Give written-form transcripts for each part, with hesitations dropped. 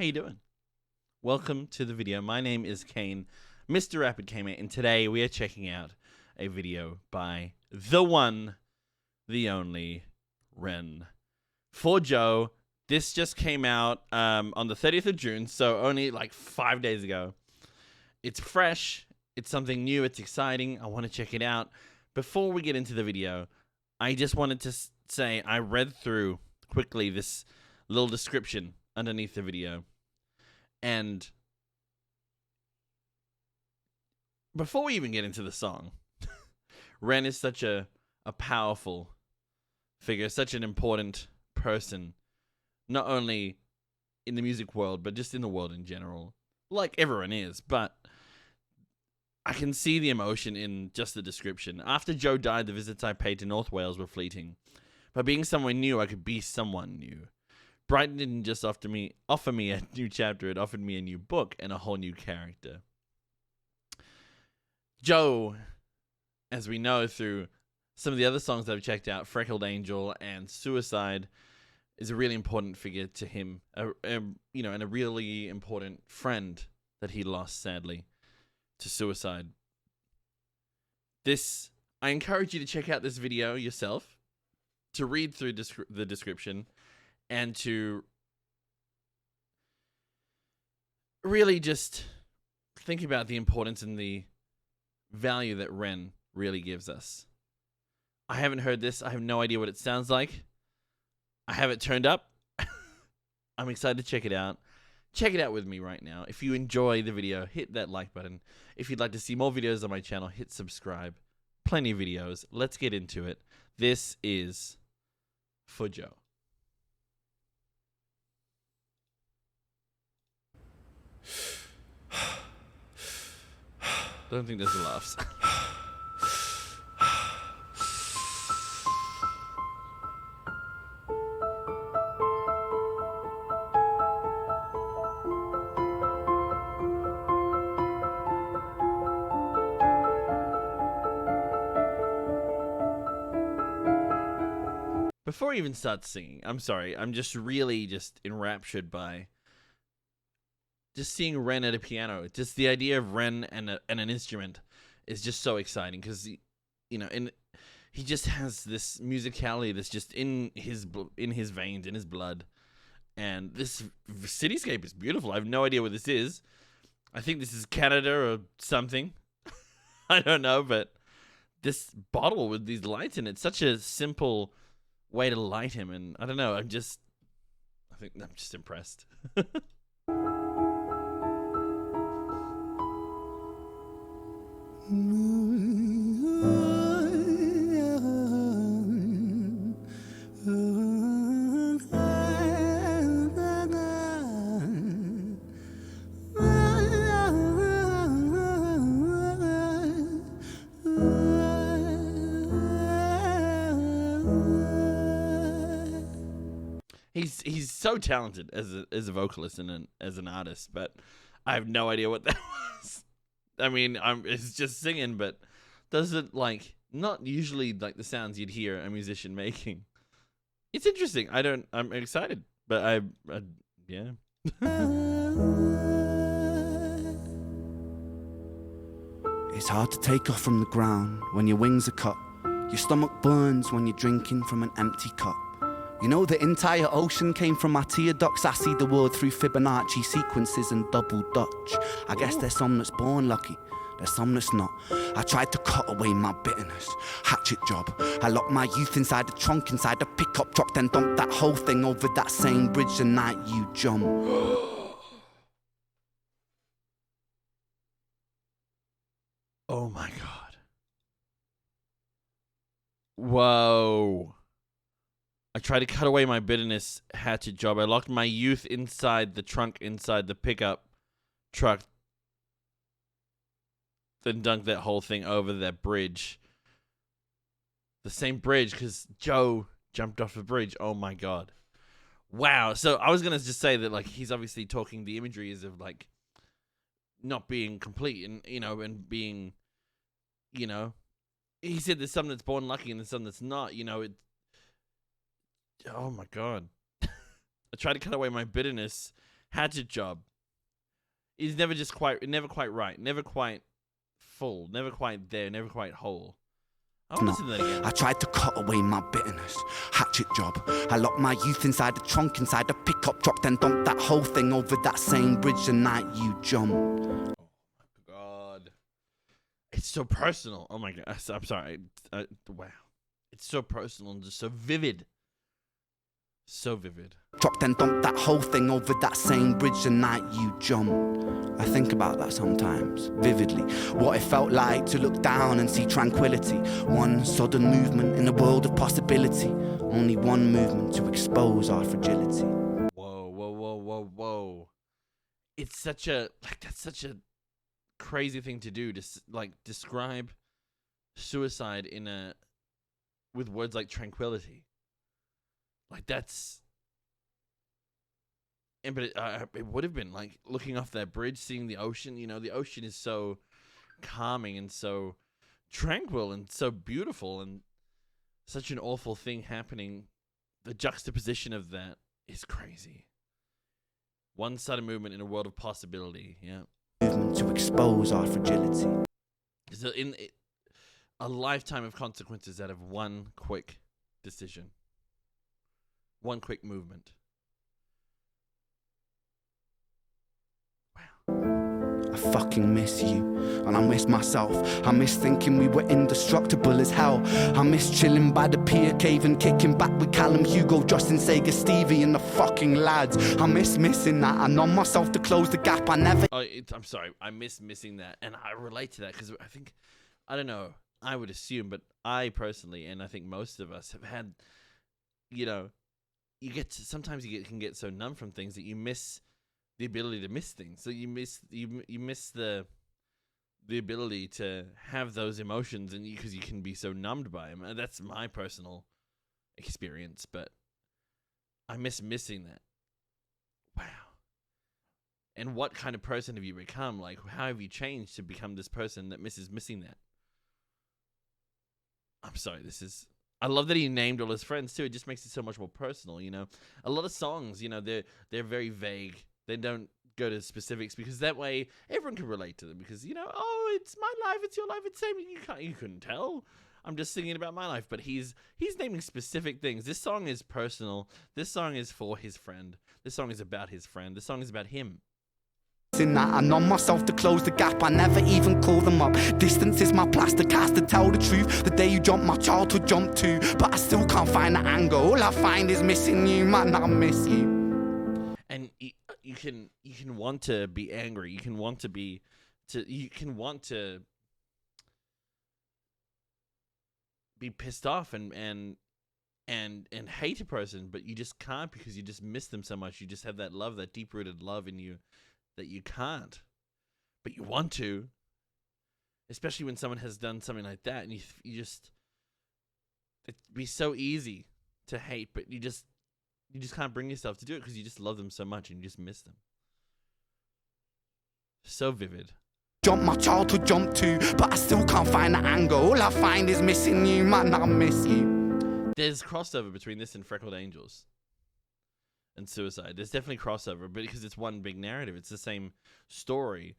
How you doing? Welcome to the video. My name is Kane, Mr. Rapid Kamer, and today we are checking out a video by the one, the only, Ren for Joe. This just came out on the 30th of June, so only like 5 days ago. It's fresh, it's something new, it's exciting, I want to check it out. Before we get into the video, I just wanted to say I read through quickly this little description underneath the video. And before we even get into the song, Ren is such a powerful figure, such an important person, not only in the music world, but just in the world in general, like everyone is. But I can see the emotion in just the description. After Joe died, the visits I paid to North Wales were fleeting. By being someone new, I could be someone new. Brighton didn't just offer me a new chapter, it offered me a new book and a whole new character. Joe, as we know through some of the other songs that I've checked out, Freckled Angel and Suicide, is a really important figure to him, and a really important friend that he lost, sadly, to suicide. I encourage you to check out this video yourself, to read through the description, and to really just think about the importance and the value that Ren really gives us. I haven't heard this. I have no idea what it sounds like. I have it turned up. I'm excited to check it out. Check it out with me right now. If you enjoy the video, hit that like button. If you'd like to see more videos on my channel, hit subscribe. Plenty of videos. Let's get into it. This is For Joe. Don't think there's laughs. Before I even start singing, I'm sorry, I'm just really enraptured by just seeing Ren at a piano. Just the idea of Ren and an instrument is just so exciting because, and he just has this musicality that's just in his veins, in his blood. And this cityscape is beautiful. I have no idea what this is. I think this is Canada or something. I don't know, but this bottle with these lights in it, such a simple way to light him, and I don't know, I think I'm just impressed. He's so talented as a vocalist and as an artist, but I have no idea what that was. I mean, it's just singing, but does it not usually like the sounds you'd hear a musician making? It's interesting. I'm excited, but yeah. It's hard to take off from the ground when your wings are cut. Your stomach burns when you're drinking from an empty cup. You know the entire ocean came from my tear ducts. I see the world through Fibonacci sequences and double Dutch. I guess there's some that's born lucky, there's some that's not. I tried to cut away my bitterness, hatchet job. I locked my youth inside the trunk, inside the pickup truck, then dumped that whole thing over that same bridge the night you jumped. Oh my God. Whoa. I tried to cut away my bitterness, hatchet job. I locked my youth inside the trunk, inside the pickup truck, then dunked that whole thing over that bridge. The same bridge, because Joe jumped off the bridge. Oh my God. Wow. So I was going to just say that, he's obviously talking, the imagery is of, not being complete and, and being, he said there's some that's born lucky and there's some that's not, oh my God. I tried to cut away my bitterness, hatchet job is never quite right, never quite full, never quite there, never quite whole. I'll listen to that again. I tried to cut away my bitterness. Hatchet job. I locked my youth inside the trunk, inside the pickup truck, then dumped that whole thing over that same bridge the night you jumped. Oh my god. It's so personal. Oh my god. I'm sorry. Wow. It's so personal and just so vivid. So vivid. Truck, then dumped that whole thing over that same bridge the night you jumped. I think about that sometimes, vividly. What it felt like to look down and see tranquility. One sudden movement in a world of possibility. Only one movement to expose our fragility. Whoa. It's such a, that's such a crazy thing to do, to describe suicide with words like tranquility. Like that's, but it would have been like looking off that bridge, seeing the ocean. You know, the ocean is so calming and so tranquil and so beautiful, and such an awful thing happening. The juxtaposition of that is crazy. One sudden movement in a world of possibility. Yeah. Movement to expose our fragility. So a lifetime of consequences out of one quick decision. One quick movement. I fucking miss you, and I miss myself. I miss thinking we were indestructible as hell. I miss chilling by the pier cave and kicking back with Callum, Hugo, Justin, Sega, Stevie and the fucking lads. I miss missing that. I know myself to close the gap. I never... I'm sorry. I miss missing that. And I relate to that because I don't know, I would assume, but I personally, and I think most of us have had, you know, sometimes you can get so numb from things that you miss the ability to miss things. So you miss the ability to have those emotions, and because you can be so numbed by them. That's my personal experience, but I miss missing that. Wow. And what kind of person have you become? Like, how have you changed to become this person that misses missing that? I'm sorry, I love that he named all his friends too. It just makes it so much more personal, you know. A lot of songs, you know, they're very vague. They don't go to specifics because that way everyone can relate to them. Because, you know, oh, it's my life, it's your life, it's same. You couldn't tell. I'm just singing about my life, but he's naming specific things. This song is personal. This song is for his friend. This song is about his friend. This song is about him. In that I know myself to close the gap. I never even call them up. Distance is my plaster cast to tell the truth. The day you jumped, my childhood jumped too, but I still can't find the angle. All I find is missing you, man. I miss you. And you can want to be angry. You can want to be pissed off and hate a person, but you just can't because you just miss them so much. You just have that love, that deep-rooted love in you that you can't, but you want to, especially when someone has done something like that, and you just, it'd be so easy to hate, but you just can't bring yourself to do it because you just love them so much and you just miss them. So vivid. Jump my childhood jump too, but I still can't find the angle. All I find is missing you, man. I miss you. There's crossover between this and Freckled Angels and Suicide. There's definitely crossover, but because it's one big narrative, it's the same story.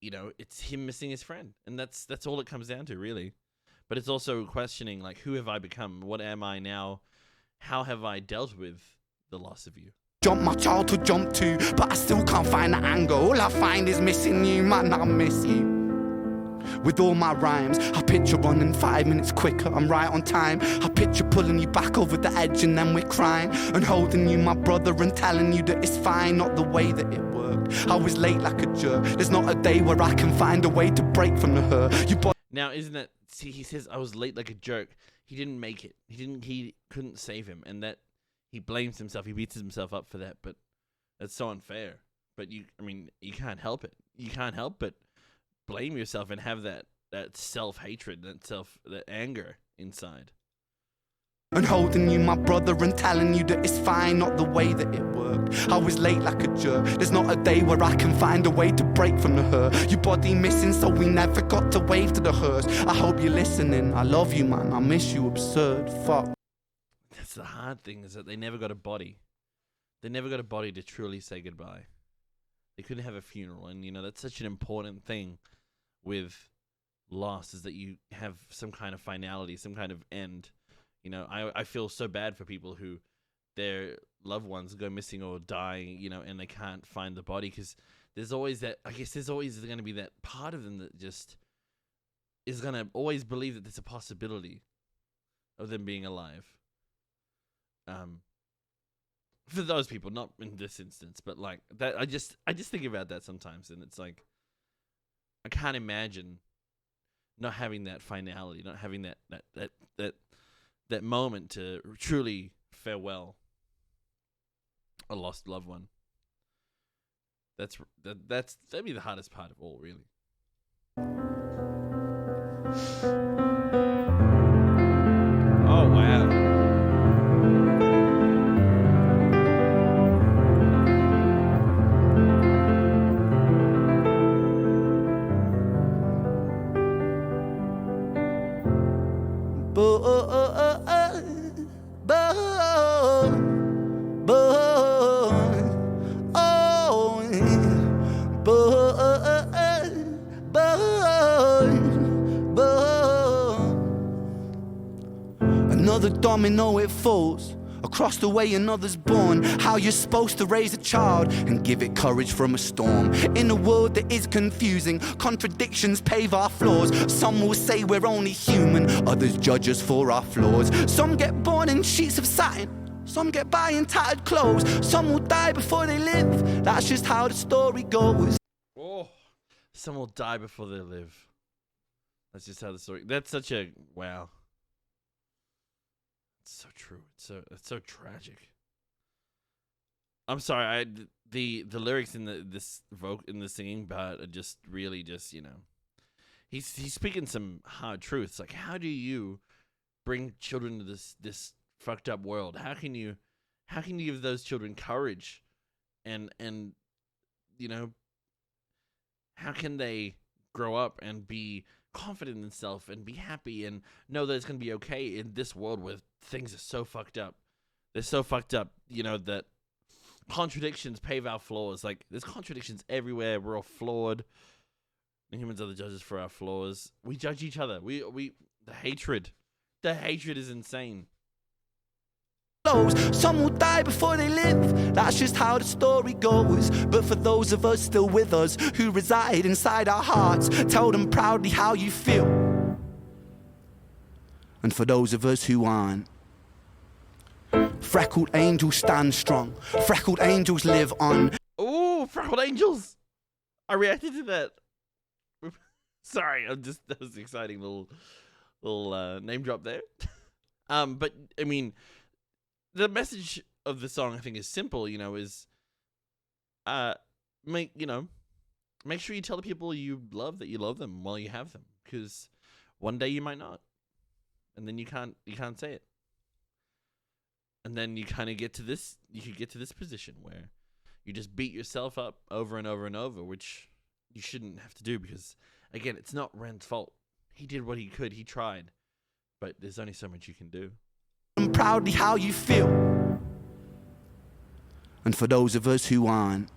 You know, it's him missing his friend, and that's all it comes down to, really. But it's also questioning, like, who have I become? What am I now? How have I dealt with the loss of you? Jump my childhood jump too, but I still can't find the angle. All I find is missing you, man. I miss you. With all my rhymes, I picture running 5 minutes quicker, I'm right on time. I picture pulling you back over the edge and then we're crying, and holding you, my brother, and telling you that it's fine, not the way that it worked. I was late like a jerk. There's not a day where I can find a way to break from the hurt. Now, isn't that, see, he says I was late like a jerk. He didn't make it. He couldn't save him, and that he blames himself. He beats himself up for that, but that's so unfair. But you can't help it. You can't help but blame yourself and have that self-hatred, that anger inside. And holding you, my brother, and telling you that it's fine, not the way that it worked. I was late like a jerk. There's not a day where I can find a way to break from the hurt. Your body missing, so we never got to wave to the hearse. I hope you're listening. I love you, man. I miss you, absurd. Fuck. That's the hard thing, is that they never got a body. they never got a body to truly say goodbye. They couldn't have a funeral, and that's such an important thing with loss, is that you have some kind of finality, some kind of end. I feel so bad for people who their loved ones go missing or die, and they can't find the body, because there's always that. I guess there's always going to be that part of them that just is going to always believe that there's a possibility of them being alive. For those people, not in this instance, but like that, I just think about that sometimes, and it's like I can't imagine not having that finality, not having that moment to truly farewell a lost loved one. That'd be the hardest part of all, really. Oh wow. Another domino, it falls. Across the way another's born. How you're supposed to raise a child and give it courage from a storm. In a world that is confusing, contradictions pave our flaws. Some will say we're only human, others judge us for our flaws. Some get born in sheets of satin, some get by in tattered clothes. Some will die before they live, that's just how the story goes. Oh, some will die before they live. That's just how the story. That's such a wow. It's so true. It's so tragic. I'm sorry. The lyrics in the singing part are just really just he's speaking some hard truths. Like, how do you bring children to this fucked up world? How can you give those children courage, and how can they grow up and be confident in themselves and be happy and know that it's going to be okay in this world where things are so fucked up. They're so fucked up, that contradictions pave our flaws. Like, there's contradictions everywhere. We're all flawed. And humans are the judges for our flaws. We judge each other. The hatred is insane. Some will die before they live, that's just how the story goes. But for those of us still with us, who reside inside our hearts, tell them proudly how you feel. And for those of us who aren't, freckled angels stand strong, freckled angels live on. Ooh, freckled angels! I reacted to that. Sorry, that was an exciting little name drop there. But I mean, the message of the song, I think, is simple. Is make sure you tell the people you love that you love them while you have them, because one day you might not, and then you can't say it, and then you kind of get to this. You could get to this position where you just beat yourself up over and over and over, which you shouldn't have to do, because again, it's not Ren's fault. He did what he could. He tried, but there's only so much you can do. And proudly how you feel. And for those of us who aren't,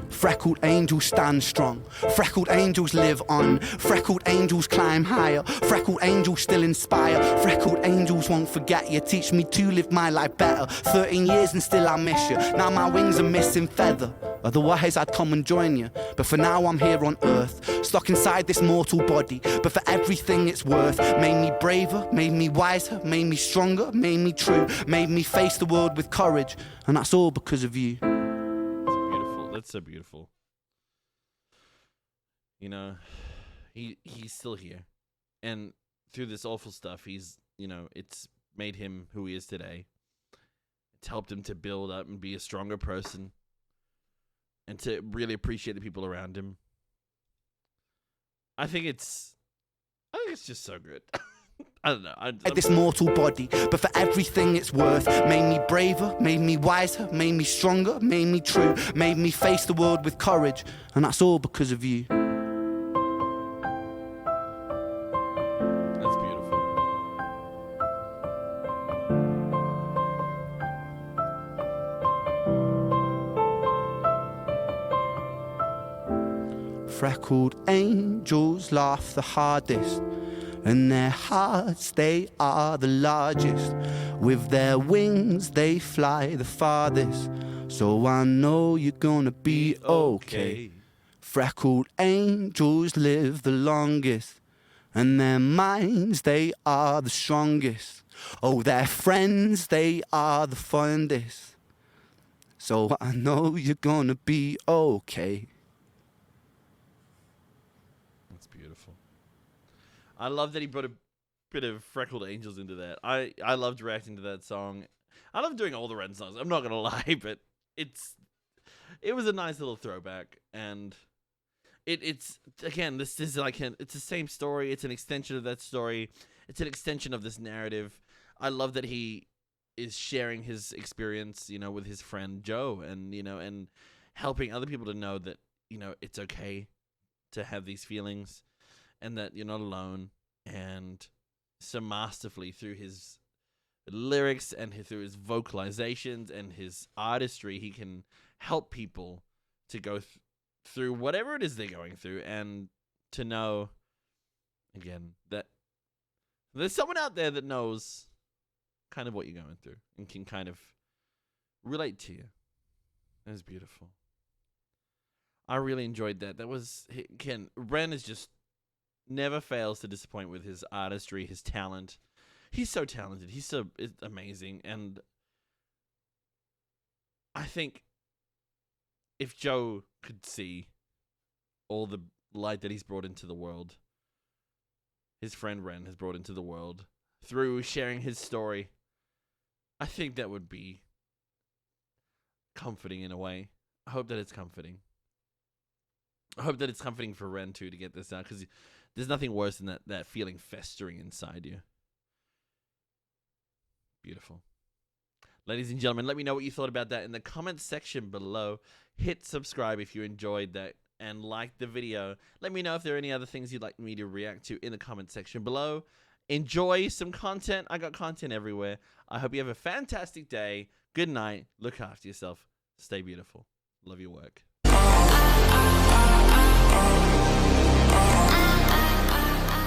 freckled angels stand strong, freckled angels live on, freckled angels climb higher, freckled angels still inspire, freckled angels won't forget you, teach me to live my life better. 13 years and still I miss you, now my wings are missing feather. Otherwise I'd come and join you, but for now I'm here on earth, stuck inside this mortal body, but for everything it's worth. Made me braver, made me wiser, made me stronger, made me true, made me face the world with courage, and that's all because of you. That's so beautiful. He's still here, and through this awful stuff, he's it's made him who he is today. It's helped him to build up and be a stronger person, and to really appreciate the people around him. I think it's just so good. I don't know. This mortal body, but for everything it's worth. Made me braver, made me wiser, made me stronger, made me true, made me face the world with courage, and that's all because of you. That's beautiful. Freckled angels laugh the hardest, and their hearts, they are the largest. With their wings, they fly the farthest. So I know you're gonna be okay. Freckled angels live the longest, and their minds, they are the strongest. Oh, their friends, they are the fondest. So I know you're gonna be okay. That's beautiful. I love that he brought a bit of Freckled Angels into that. I loved reacting to that song. I love doing all the Ren songs. I'm not gonna lie, but it was a nice little throwback, and it's again, this is like it's the same story. It's an extension of that story. It's an extension of this narrative. I love that he is sharing his experience, with his friend Joe, and and helping other people to know that it's okay to have these feelings, and that you're not alone. And so masterfully through his lyrics and through his vocalizations and his artistry, he can help people to go through whatever it is they're going through, and to know again that there's someone out there that knows kind of what you're going through and can kind of relate to you. That was beautiful. I really enjoyed that. That was, again, Ren is just never fails to disappoint with his artistry, his talent. He's so talented. He's so amazing. And I think if Joe could see all the light that he's brought into the world, his friend Ren has brought into the world through sharing his story, I think that would be comforting in a way. I hope that it's comforting. I hope that it's comforting for Ren too to get this out, because there's nothing worse than that feeling festering inside you. Beautiful. Ladies and gentlemen, let me know what you thought about that in the comments section below. Hit subscribe if you enjoyed that and like the video. Let me know if there are any other things you'd like me to react to in the comment section below. Enjoy some content. I got content everywhere. I hope you have a fantastic day. Good night. Look after yourself. Stay beautiful. Love your work.